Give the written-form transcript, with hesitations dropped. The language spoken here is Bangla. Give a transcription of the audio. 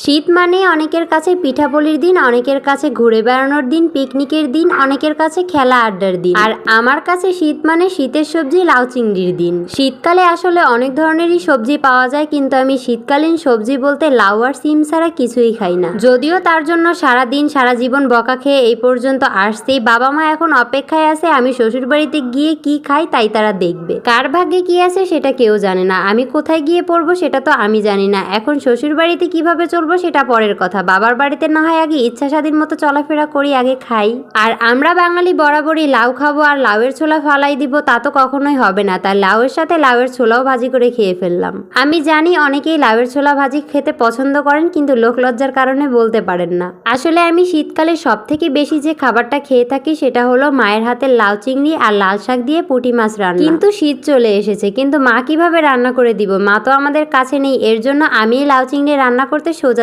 শীত মানে অনেকের কাছে পিঠাপুলির দিন, অনেকের কাছে ঘুরে বেড়ানোর দিন, পিকনিকের দিন, অনেকের কাছে খেলা আড্ডার দিন। আর আমার কাছে শীত মানে শীতের সবজি লাউ চিংড়ির দিন। শীতকালে আসলে অনেক ধরনেরই সবজি পাওয়া যায়, কিন্তু আমি শীতকালীন সবজি বলতে লাউ আর সিম ছাড়া কিছুই খাই না। যদিও তার জন্য সারা দিন সারা জীবন বকা খেয়ে এই পর্যন্ত আসছেই। বাবা মা এখন অপেক্ষায় আছে আমি শ্বশুর বাড়িতে গিয়ে কি খাই তাই তারা দেখবে। কার ভাগ্যে কি আছে সেটা কেউ জানে না, আমি কোথায় গিয়ে পড়বো সেটা তো আমি জানি না। এখন শ্বশুর বাড়িতে কিভাবে চলবো সেটা পরের কথা, বাবার বাড়িতে না হয় আগে ইচ্ছা স্বাধীন মতো চলাফেরা করি, আগে খাই। আর আমরা বাঙালি বরাবরই লাউ খাবো আর লাউয়ের ছোলা ফালাই দিব, তা তো কখনোই হবে না। তাই লাউয়ের সাথে লাউয়ের ছোলাও ভাজি করে খেয়ে ফেললাম। আমি জানি অনেকেই লাউয়ের ছোলা ভাজি খেতে পছন্দ করেন, কিন্তু লোকলজ্জার কারণে বলতে পারেন না। আসলে আমি শীতকালে সব থেকে বেশি যে খাবারটা খেয়ে থাকি সেটা হলো মায়ের হাতের লাউ চিংড়ি আর লাল শাক দিয়ে পুঁটি মাছ রান্না। কিন্তু শীত চলে এসেছে, কিন্তু মা কিভাবে রান্না করে দিব, মা তো আমাদের কাছে নেই। এর জন্য আমি লাউ চিংড়ি রান্না করতে সোজা